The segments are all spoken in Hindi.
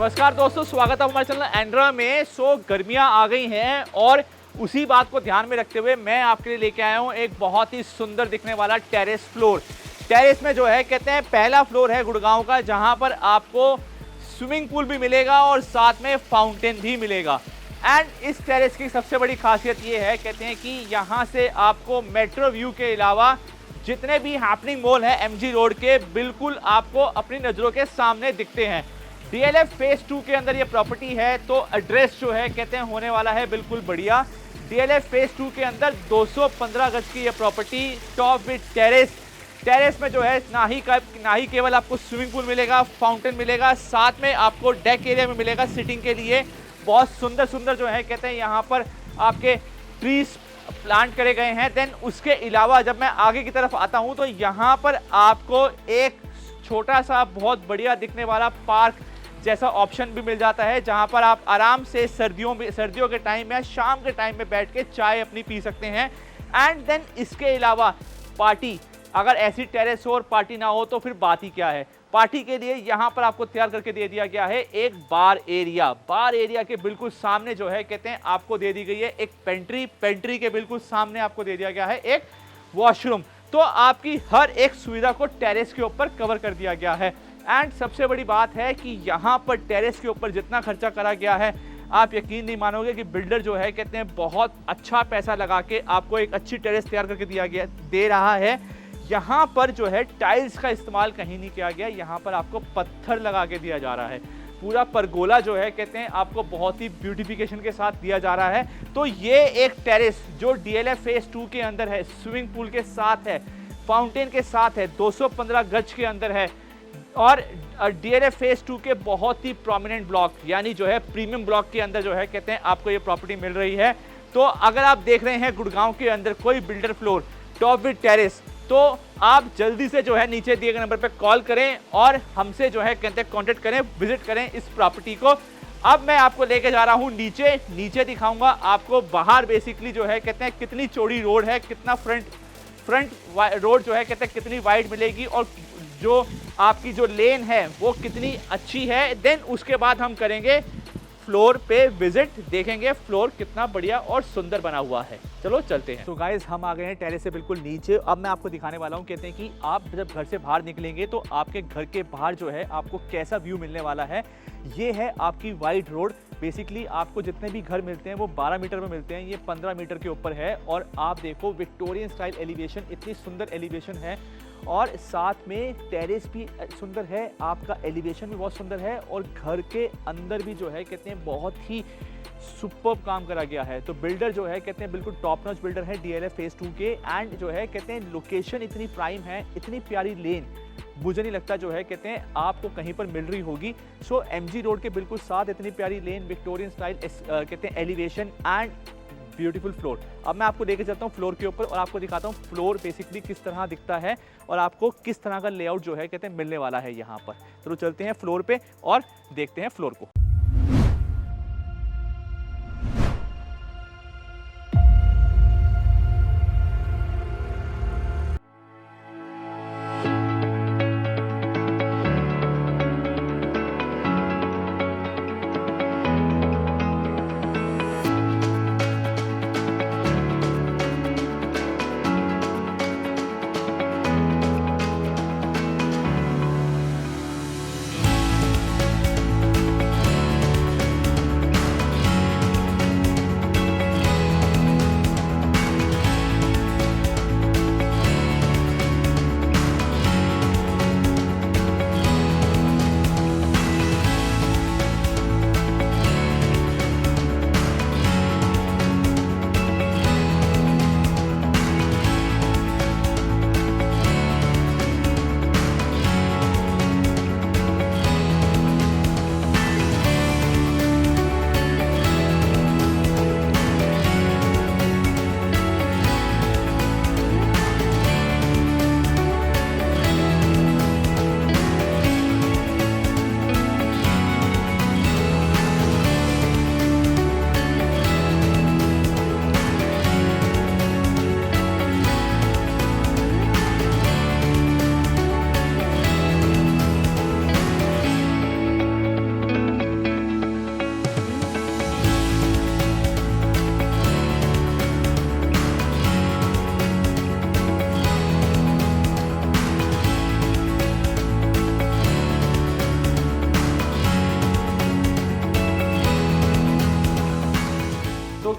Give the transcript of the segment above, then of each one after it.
नमस्कार दोस्तों, स्वागत है हमारे चैनल एंड्रा में। गर्मियां आ गई हैं और उसी बात को ध्यान में रखते हुए मैं आपके लिए लेके आया हूं एक बहुत ही सुंदर दिखने वाला टेरेस फ्लोर। टेरेस में जो है कहते हैं पहला फ्लोर है गुड़गांव का, जहां पर आपको स्विमिंग पूल भी मिलेगा और साथ में फाउंटेन भी मिलेगा। एंड इस टेरेस की सबसे बड़ी खासियत ये है कहते हैं कि यहाँ से आपको मेट्रो व्यू के अलावा जितने भी हैपनिंग मॉल है एमजी रोड के, बिल्कुल आपको अपनी नज़रों के सामने दिखते हैं। डीएलएफ फेज 2 के अंदर ये प्रॉपर्टी है, तो एड्रेस जो है कहते हैं होने वाला है बिल्कुल बढ़िया। डीएलएफ फेज 2 के अंदर 215 गज की ये property, top with terrace. Terrace में जो है ना ही केवल आपको स्विमिंग पूल मिलेगा, फाउंटेन मिलेगा, साथ में आपको डेक एरिया में मिलेगा सिटिंग के लिए। बहुत सुंदर सुंदर जो है कहते हैं यहाँ पर आपके ट्रीज प्लांट करे गए हैं। देन उसके अलावा जब मैं आगे की तरफ आता हूँ तो यहाँ पर आपको एक छोटा सा बहुत बढ़िया दिखने वाला पार्क जैसा ऑप्शन भी मिल जाता है, जहाँ पर आप आराम से सर्दियों के टाइम या शाम के टाइम में बैठ के चाय अपनी पी सकते हैं। एंड देन इसके अलावा पार्टी, अगर ऐसी टेरेस हो और पार्टी ना हो तो फिर बात ही क्या है। पार्टी के लिए यहाँ पर आपको तैयार करके दे दिया गया है एक बार एरिया। बार एरिया के बिल्कुल सामने जो है कहते हैं आपको दे दी गई है एक पेंट्री। पेंट्री के बिल्कुल सामने आपको दे दिया गया है एक वॉशरूम। तो आपकी हर एक सुविधा को टेरेस के ऊपर कवर कर दिया गया है। एंड सबसे बड़ी बात है कि यहाँ पर टेरेस के ऊपर जितना खर्चा करा गया है, आप यकीन नहीं मानोगे कि बिल्डर जो है कहते हैं बहुत अच्छा पैसा लगा के आपको एक अच्छी टेरेस तैयार करके दे रहा है। यहाँ पर जो है टाइल्स का इस्तेमाल कहीं नहीं किया गया, यहाँ पर आपको पत्थर लगा के दिया जा रहा है। पूरा परगोला जो है कहते हैं आपको बहुत ही ब्यूटिफिकेशन के साथ दिया जा रहा है। तो ये एक टेरेस जो डीएलएफ फेज 2 के अंदर है, स्विमिंग पूल के साथ है, फाउंटेन के साथ है, 215 गज के अंदर है और डीएलएफ फेज 2 के बहुत ही प्रोमिनेंट ब्लॉक यानी जो है प्रीमियम ब्लॉक के अंदर जो है कहते हैं आपको ये प्रॉपर्टी मिल रही है। तो अगर आप देख रहे हैं गुड़गांव के अंदर कोई builder floor top with terrace, तो आप जल्दी से जो है नीचे दिए गए नंबर पर कॉल करें और हमसे जो है कहते हैं कॉन्टेक्ट करें, विजिट करें इस प्रॉपर्टी को। अब मैं आपको लेके जा रहा हूँ नीचे दिखाऊंगा आपको बाहर बेसिकली जो है कहते हैं कितनी चौड़ी रोड है, कितना फ्रंट रोड जो है कहते हैं कितनी वाइड मिलेगी और जो आपकी जो लेन है वो कितनी अच्छी है। देन उसके बाद हम करेंगे फ्लोर पे विजिट, देखेंगे फ्लोर कितना बढ़िया और सुंदर बना हुआ है। चलो चलते हैं। तो गाइस हम आ गए हैं टेरेस से बिल्कुल नीचे। अब मैं आपको दिखाने वाला हूँ कहते हैं कि आप जब घर से बाहर निकलेंगे तो आपके घर के बाहर जो है आपको कैसा व्यू मिलने वाला है। ये है आपकी वाइड रोड। बेसिकली आपको जितने भी घर मिलते हैं वो 12 मीटर में मिलते हैं, ये 15 मीटर के ऊपर है। और आप देखो विक्टोरियन स्टाइल एलिवेशन, इतनी सुंदर एलिवेशन है और साथ में टेरेस भी सुंदर है, आपका एलिवेशन भी बहुत सुंदर है और घर के अंदर भी जो है कहते हैं बहुत ही सुपर्ब काम करा गया है। तो बिल्डर जो है कहते हैं बिल्कुल टॉप नॉच बिल्डर है डीएलएफ फेज 2 के। एंड जो है कहते हैं लोकेशन इतनी प्राइम है, इतनी प्यारी लेन मुझे नहीं लगता जो है कहते हैं आपको कहीं पर मिल रही होगी। सो एमजी रोड के बिल्कुल साथ इतनी प्यारी लेन, विक्टोरियन स्टाइल कहते हैं एलिवेशन एंड ब्यूटीफुल फ्लोर। अब मैं आपको लेके चलता हूँ फ्लोर के ऊपर और आपको दिखाता हूँ फ्लोर बेसिकली किस तरह दिखता है और आपको किस तरह का लेआउट जो है कहते हैं मिलने वाला है यहाँ पर। तो चलते हैं फ्लोर पे और देखते हैं फ्लोर को।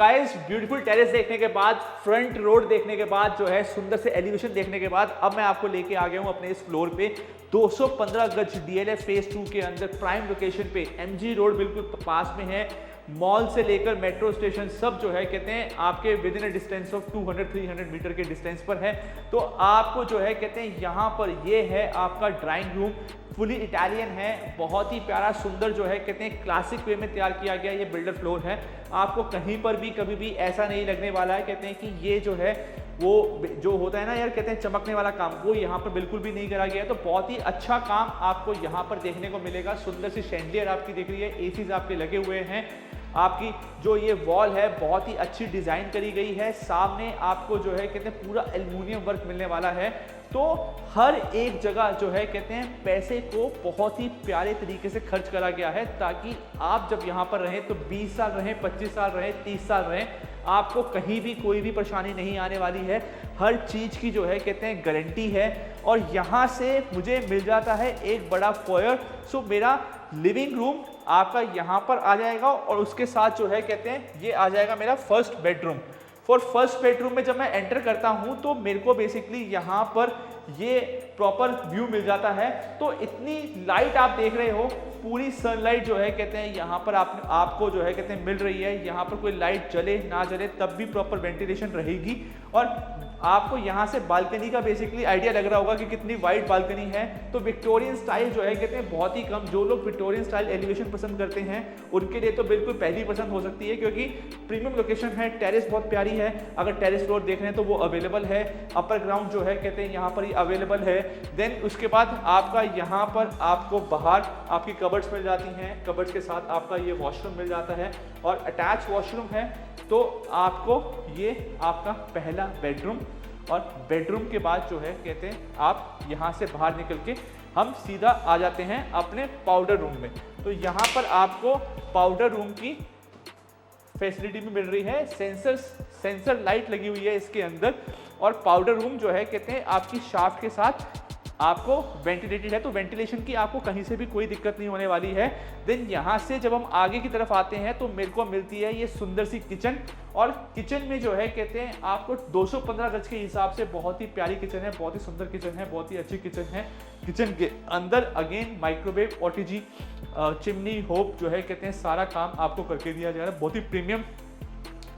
गाइस ब्यूटीफुल टेरेस देखने के बाद, फ्रंट रोड देखने के बाद, जो है सुंदर से एलिवेशन देखने के बाद, अब मैं आपको लेके आ गया हूं अपने इस फ्लोर पे 215 गज डीएलएफ फेज 2 के अंदर प्राइम लोकेशन पे। एमजी रोड बिल्कुल पास में है, मॉल से लेकर मेट्रो स्टेशन सब जो है कहते हैं आपके within a distance of 200-300 metre के डिस्टेंस पर है। तो आपको जो है कहते हैं यहाँ पर ये है आपका ड्राइंग रूम, फुली इटालियन है, बहुत ही प्यारा सुंदर जो है कहते हैं क्लासिक वे में तैयार किया गया ये बिल्डर फ्लोर है। आपको कहीं पर भी कभी भी ऐसा नहीं लगने वाला है कहते हैं कि ये जो है वो जो होता है ना यार कहते हैं चमकने वाला काम, वो यहाँ पर बिल्कुल भी नहीं करा गया है। तो बहुत ही अच्छा काम आपको यहाँ पर देखने को मिलेगा। सुंदर सी शैंडिलियर आपकी दिख रही है, एसीज आपके लगे हुए हैं, आपकी जो ये वॉल है बहुत ही अच्छी डिज़ाइन करी गई है। सामने आपको जो है कहते हैं पूरा एल्युमिनियम वर्क मिलने वाला है। तो हर एक जगह जो है कहते हैं पैसे को बहुत ही प्यारे तरीके से खर्च करा गया है, ताकि आप जब यहाँ पर रहें तो 20 साल रहें, 25 साल रहें, 30 साल रहें, आपको कहीं भी कोई भी परेशानी नहीं आने वाली है। हर चीज़ की जो है कहते हैं गारंटी है। और यहाँ से मुझे मिल जाता है एक बड़ा फॉयर। सो मेरा लिविंग रूम आपका यहाँ पर आ जाएगा और उसके साथ जो है कहते हैं ये आ जाएगा मेरा फर्स्ट बेडरूम। फर्स्ट बेडरूम में जब मैं एंटर करता हूँ तो मेरे को बेसिकली यहाँ पर ये प्रॉपर व्यू मिल जाता है। तो इतनी लाइट आप देख रहे हो, पूरी सनलाइट जो है कहते हैं यहाँ पर आपको जो है कहते हैं मिल रही है। यहाँ पर कोई लाइट जले ना जले तब भी प्रॉपर वेंटिलेशन रहेगी। और आपको यहाँ से बालकनी का बेसिकली आइडिया लग रहा होगा कि कितनी वाइड बालकनी है। तो विक्टोरियन स्टाइल जो है कहते हैं बहुत ही कम, जो लोग विक्टोरियन स्टाइल एलिवेशन पसंद करते हैं उनके लिए तो बिल्कुल पहली पसंद हो सकती है, क्योंकि प्रीमियम लोकेशन है, टेरेस बहुत प्यारी है। अगर टेरेस फ्लोर देख रहे हैं तो वो अवेलेबल है, अपर ग्राउंड जो है कहते हैं यहाँ पर ही अवेलेबल है। देन उसके बाद आपका यहाँ पर आपको बाहर आपकी कबर्ड्स मिल जाती हैं, कबर्ड्स के साथ आपका ये वॉशरूम मिल जाता है और अटैच वॉशरूम है। तो आपको ये आपका पहला बेडरूम, और बेडरूम के बाद जो है कहते हैं आप यहाँ से बाहर निकल के हम सीधा आ जाते हैं अपने पाउडर रूम में। तो यहाँ पर आपको पाउडर रूम की फैसिलिटी भी मिल रही है, सेंसर लाइट लगी हुई है इसके अंदर। और पाउडर रूम जो है कहते हैं आपकी शाफ्ट के साथ आपको वेंटिलेटेड है, तो वेंटिलेशन की आपको कहीं से भी कोई दिक्कत नहीं होने वाली है। देन यहाँ से जब हम आगे की तरफ आते हैं तो मेरे को मिलती है ये सुंदर सी किचन। और किचन में जो है कहते हैं आपको 215 गज के हिसाब से बहुत ही प्यारी किचन है, बहुत ही सुंदर किचन है, बहुत ही अच्छी किचन है। किचन के अंदर again microwave, OTG, chimney, hope जो है कहते हैं सारा काम आपको करके दिया जा रहा है। बहुत ही प्रीमियम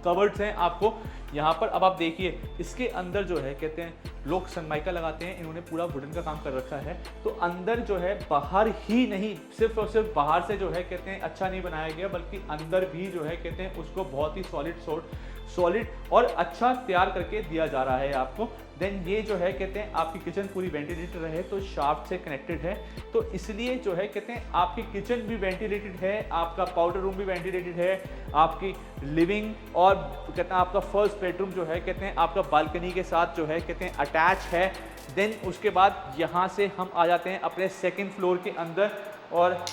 कवर्ड्स हैं आपको यहाँ पर। अब आप देखिए इसके अंदर जो है कहते हैं लोग सनमाइका लगाते हैं, इन्होंने पूरा वुडन का काम कर रखा है। तो अंदर जो है बाहर ही नहीं, सिर्फ और सिर्फ बाहर से जो है कहते हैं अच्छा नहीं बनाया गया, बल्कि अंदर भी जो है कहते हैं उसको बहुत ही सॉलिड और अच्छा तैयार करके दिया जा रहा है आपको। देन ये जो है कहते हैं आपकी किचन पूरी वेंटिलेटेड रहे तो शाफ्ट से कनेक्टेड है, तो इसलिए जो है कहते हैं आपकी किचन भी वेंटिलेटेड है, आपका पाउडर रूम भी वेंटिलेटेड है, आपकी लिविंग और कहते हैं आपका फर्स्ट बेडरूम जो है कहते हैं आपका बालकनी के साथ जो है कहते हैं अटैच है। देन उसके बाद यहाँ से हम आ जाते हैं अपने सेकेंड फ्लोर के अंदर। और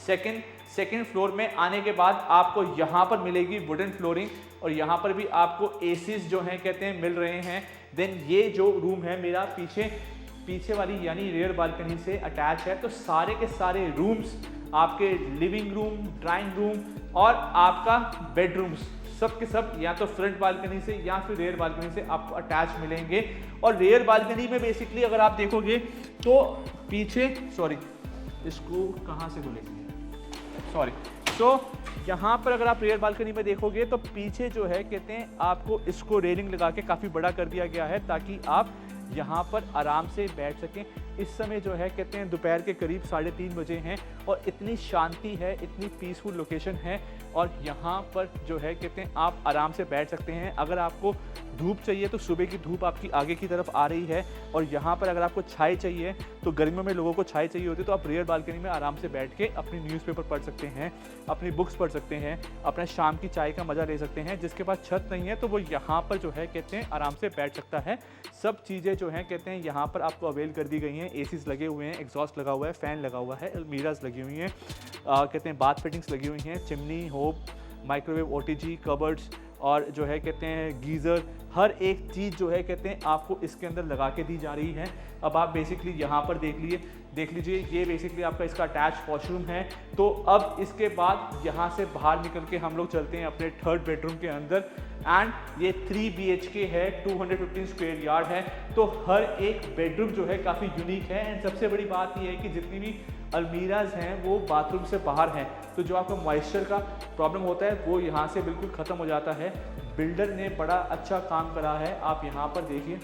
सेकेंड फ्लोर में आने के बाद आपको यहाँ पर मिलेगी वुडन फ्लोरिंग, और यहाँ पर भी आपको एसीज जो हैं कहते हैं मिल रहे हैं। देन ये जो रूम है मेरा पीछे वाली यानी रियर बालकनी से अटैच है। तो सारे के सारे रूम्स आपके लिविंग रूम, ड्राइंग रूम और आपका बेडरूम्स सब के सब या तो फ्रंट बालकनी से या फिर रेयर बालकनी से आपको अटैच मिलेंगे। और रेयर बालकनी में बेसिकली अगर आप देखोगे तो पीछे इसको कहाँ से खोलेंगे तो यहाँ पर अगर आप रेयर बालकनी में देखोगे तो पीछे जो है कहते हैं आपको इसको रेलिंग लगा के काफ़ी बड़ा कर दिया गया है, ताकि आप यहाँ पर आराम से बैठ सकें। इस समय जो है कहते हैं दोपहर के करीब 3:30 बजे हैं और इतनी शांति है, इतनी पीसफुल लोकेशन है, और यहाँ पर जो है कहते हैं आप आराम से बैठ सकते हैं। अगर आपको धूप चाहिए तो सुबह की धूप आपकी आगे की तरफ आ रही है, और यहाँ पर अगर आपको छाई चाहिए तो गर्मियों में लोगों को छाई चाहिए होती है, तो आप रेयर बालकनी में आराम से बैठ के अपनी न्यूज़पेपर पढ़ सकते हैं, अपनी बुक्स पढ़ सकते हैं, अपने शाम की चाय का मज़ा ले सकते हैं। जिसके पास छत नहीं है तो वो यहाँ पर जो है कहते हैं आराम से बैठ सकता है। सब चीज़ें जो हैं कहते हैं यहाँ पर आपको अवेल कर दी गई हैं। एसीज लगे हुए हैं, एग्जॉस्ट लगा हुआ है, फ़ैन लगा हुआ है, अलमीराज लगी हुई हैं, कहते हैं बाथ फिटिंग्स लगी हुई हैं, chimney, hope, microwave, OTG, cupboards और जो है कहते हैं गीज़र, हर एक चीज़ जो है कहते हैं आपको इसके अंदर लगा के दी जा रही है। अब आप बेसिकली यहाँ पर देख लीजिए ये बेसिकली आपका इसका अटैच वॉशरूम है। तो अब इसके बाद यहाँ से बाहर निकल के हम लोग चलते हैं अपने थर्ड बेडरूम के अंदर। एंड ये 3 BHK है, 215 स्क्वायर यार्ड है। तो हर एक बेडरूम जो है काफ़ी यूनिक है। एंड सबसे बड़ी बात ये है कि जितनी भी अलमीराज हैं वो बाथरूम से बाहर हैं, तो जो आपका मॉइस्चर का प्रॉब्लम होता है वो यहाँ से बिल्कुल ख़त्म हो जाता है। बिल्डर ने बड़ा अच्छा काम करा है। आप यहाँ पर देखिए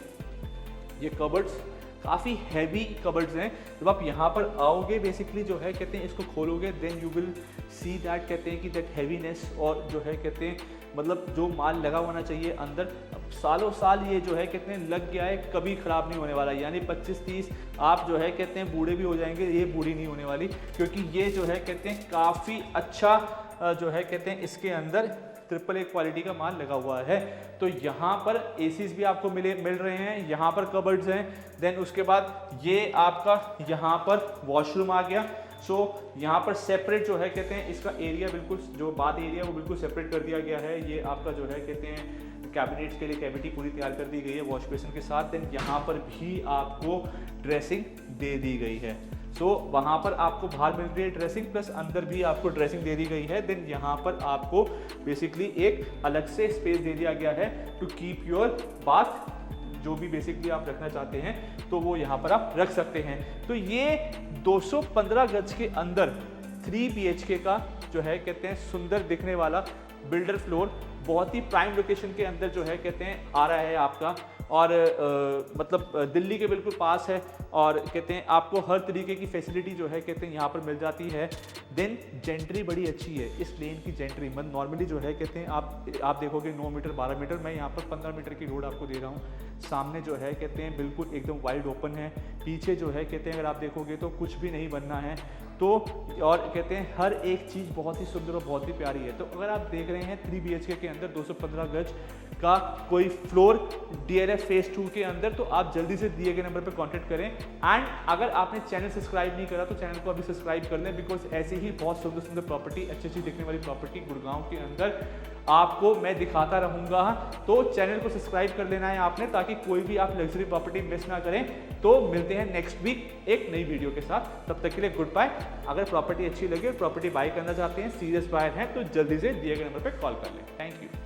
ये कबर्ड्स काफ़ी हैवी कबर्ड्स हैं। जब आप यहाँ पर आओगे बेसिकली जो है कहते हैं इसको खोलोगे, then you will see that कहते हैं कि दैट हैवीनेस, और जो है कहते हैं मतलब जो माल लगा होना चाहिए अंदर सालों साल ये जो है कहते हैं लग गया है, कभी ख़राब नहीं होने वाला। यानी 25-30 आप जो है कहते हैं बूढ़े भी हो जाएंगे, ये बूढ़ी नहीं होने वाली, क्योंकि ये जो है कहते हैं काफ़ी अच्छा जो है कहते हैं इसके अंदर ट्रिपल ए क्वालिटी का माल लगा हुआ है। तो यहाँ पर एसीज भी आपको मिल रहे हैं, यहाँ पर कबर्ड्स हैं। देन उसके बाद ये आपका यहाँ पर वॉशरूम आ गया। सो यहाँ पर सेपरेट जो है कहते हैं इसका एरिया बिल्कुल जो बाथ एरिया वो बिल्कुल सेपरेट कर दिया गया है। ये आपका जो है कहते हैं कैबिनेट्स के लिए कैविटी पूरी तैयार कर दी गई है वॉश बेसिन के साथ। देन यहाँ पर भी आपको ड्रेसिंग दे दी गई है। सो वहाँ पर आपको बाहर मिल रही है ड्रेसिंग, प्लस अंदर भी आपको ड्रेसिंग दे दी गई है। देन यहाँ पर आपको बेसिकली एक अलग से स्पेस दे दिया गया है टू कीप योर बाथ, जो भी बेसिकली आप रखना चाहते हैं तो वो यहाँ पर आप रख सकते हैं। तो ये 215 गज के अंदर 3 BHK का जो है कहते हैं सुंदर दिखने वाला बिल्डर फ्लोर बहुत ही प्राइम लोकेशन के अंदर जो है कहते हैं आ रहा है आपका, और मतलब दिल्ली के बिल्कुल पास है, और कहते हैं आपको हर तरीके की फैसिलिटी जो है कहते हैं यहाँ पर मिल जाती है। देन जेंट्री बड़ी अच्छी है इस लेन की। जेंट्री मतलब नॉर्मली जो है कहते हैं आप देखोगे 9 मीटर 12 मीटर, मैं यहाँ पर 15 मीटर की रोड आपको दे रहा हूँ। सामने जो है कहते हैं बिल्कुल एकदम वाइड ओपन है। पीछे जो है कहते हैं अगर आप देखोगे तो कुछ भी नहीं बनना है। तो और कहते हैं हर एक चीज़ बहुत ही सुंदर और बहुत ही प्यारी है। तो अगर आप देख रहे हैं 3 BHK के अंदर 215 गज का कोई फ्लोर DLF फेज 2 के अंदर, तो आप जल्दी से दिए गए नंबर पर कांटेक्ट करें। एंड अगर आपने चैनल सब्सक्राइब नहीं करा तो चैनल को अभी सब्सक्राइब कर लें, बिकॉज ऐसे ही बहुत सुंदर सुंदर प्रॉपर्टी, अच्छी अच्छी दिखने वाली प्रॉपर्टी गुड़गांव के अंदर आपको मैं दिखाता रहूँगा। तो चैनल को सब्सक्राइब कर लेना है आपने, ताकि कोई भी आप लग्जरी प्रॉपर्टी मिस ना करें। तो मिलते हैं नेक्स्ट वीक एक नई वीडियो के साथ, तब तक के लिए गुड बाय। अगर प्रॉपर्टी अच्छी लगी और प्रॉपर्टी बाय करना चाहते हैं, सीरियस बायर हैं, तो जल्दी से दिए गए नंबर पर कॉल कर लें। Thank you.